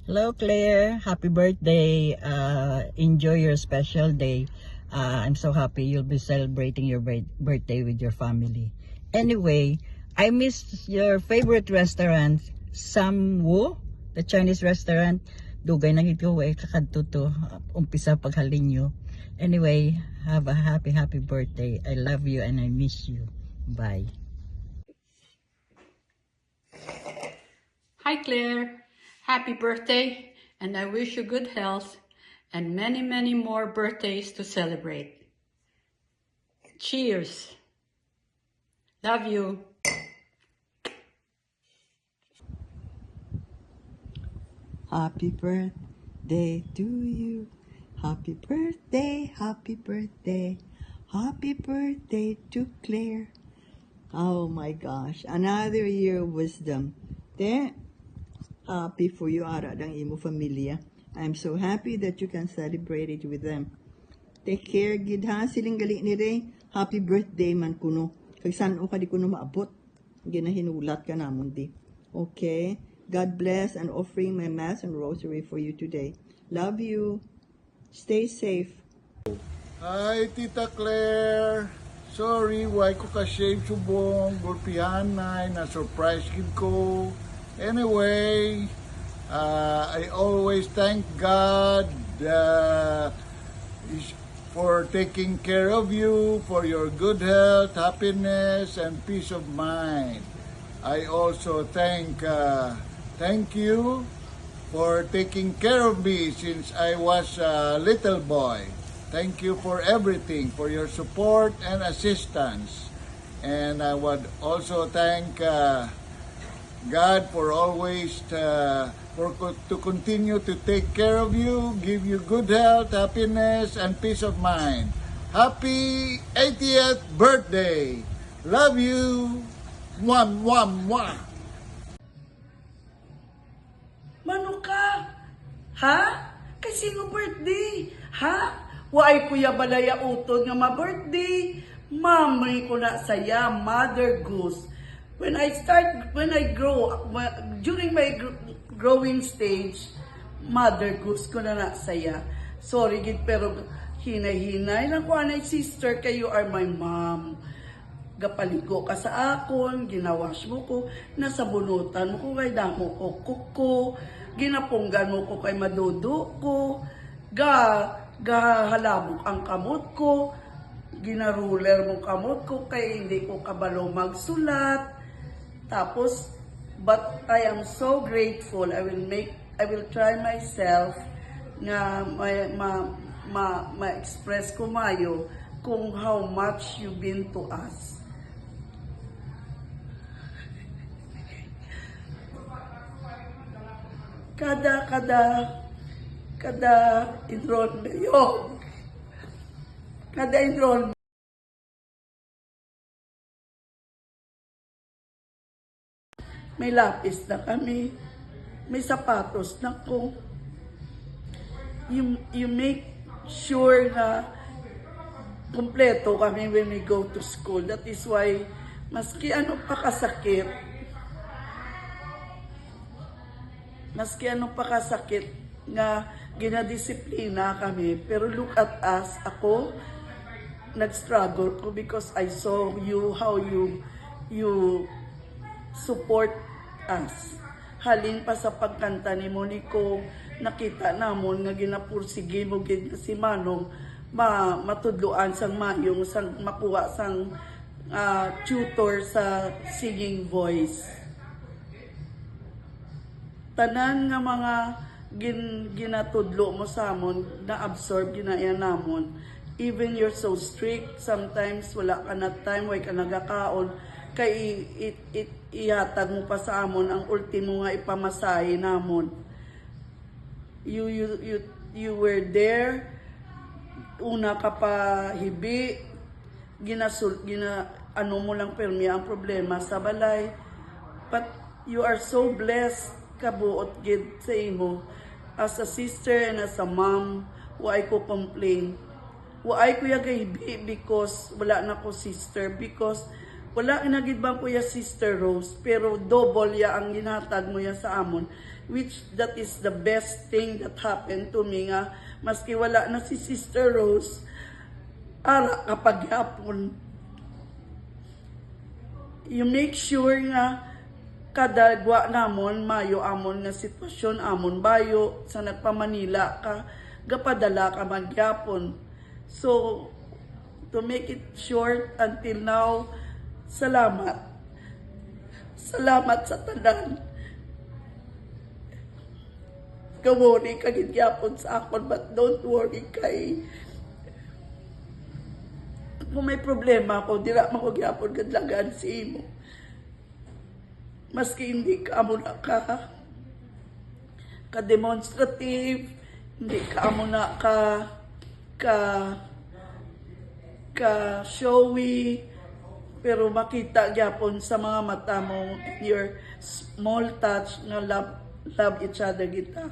Hello Claire, happy birthday. Enjoy your special day. I'm so happy you'll be celebrating your birthday with your family. Anyway, I miss your favorite restaurant, Samwo, the Chinese restaurant. Dugay na ito kakadto to umpisa paghalin nyo. Anyway, have a happy birthday. I love you and I miss you. Bye. Hi Claire, happy birthday, and I wish you good health and many more birthdays to celebrate. Cheers. Love you. Happy birthday to you. Happy birthday, happy birthday. Happy birthday to Claire. Oh my gosh, another year of wisdom. Happy for you ara dang imo familia. I'm so happy that you can celebrate it with them. Take care gid ha, siling gali ni Ray. Happy birthday man kuno. Kag san o ka di kuno maabot. Ginahinulat ka namon di. Okay? God bless and offering my mass and rosary for you today. Love you. Stay safe. Hi, Tita Claire. Sorry, why ko ka-shave subong, gulpihanay, na-surprise kid ko. Anyway, I always thank God for taking care of you, for your good health, happiness, and peace of mind. I also thank you for taking care of me since I was a little boy. Thank you for everything, for your support and assistance. And I would also thank God for always to continue to take care of you, give you good health, happiness, and peace of mind. Happy 80th birthday! Love you! Mwah, mwah, mwah! Mano ka? Ha? Kay sino birthday? Ha? Waay kuya balaya utod nga ma-birthday. Mamay ko na saya, Mother Goose. When I grow, during my growing stage, Mother Goose ko na saya. Sorry gid pero hinay-hinay lang ko anay sister kayo are my mom. Gapaligo ka sa akon, ginawash mo ko, nasabunutan mo ko kay damo ko kuko, ginapunggan mo ko kay madudo ko, gahalabok ang kamot ko, ginaruler mo kamot ko kay hindi ko kabalo magsulat. Tapos, but I am so grateful. I will try myself na ma-express ko mayo kung how much you've been to us. Kada enrollment, kada enrollment, may lapis na kami, may sapatos na ko. You make sure na kompleto kami when we go to school. That is why, maski ano pa kasakit, nga ginadisiplina kami, pero look at us, ako, nag-struggle ko because I saw you, how you support us. Halin pa sa pagkanta ni Monico, nakita namon nga ginapursige mo gid si Manong matudloan sang mayong sang makuha sang tutor sa singing voice. Tanan nga mga ginatudlo mo sa amon, na-absorb ginaya namon. Even you're so strict, sometimes wala ka na time, way ka nagakaon, kay ihatag mo pa sa amon ang ultimo nga ipamasahe namon. You were there, una ka pa hibi, ano mo lang permi ang problema sa balay. But you are so blessed, kabuot gid sa imo. As a sister and as a mom, waay ko complain. Waay ko yaga hibi because wala na ko sister, because Wala inagid bang kuya Sister Rose, pero double ya ang ginhatag mo ya sa amon, which that is the best thing that happened to me nga, maski wala na si Sister Rose, ara kapag hapon. You make sure nga kadagwa namon, mayo amon nga sitwasyon, amon bayo, sa nagpamanila ka, gapadala ka magyapon. So, to make it short, until now, salamat. Salamat sa tanan. Gawori ka gigyapon sa akon, but don't worry kay. Kung may problema ako, dira makugyapon kadlagan si imo. Maski hindi ka amo na ka-demonstrative, hindi ka amo na ka-showy, pero makita gyapon sa mga mata mo your small touch na love each other kita.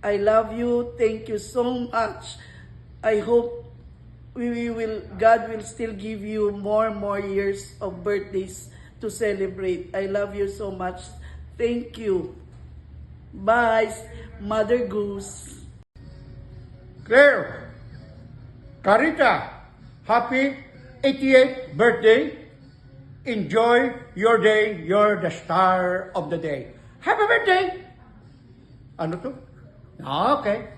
I love you. Thank you so much. I hope God will still give you more years of birthdays to celebrate. I love you so much. Thank you. Bye, Mother Goose. Claire, Carita, happy 88th birthday. Enjoy your day. You're the star of the day. Happy birthday! Ano to? Okay.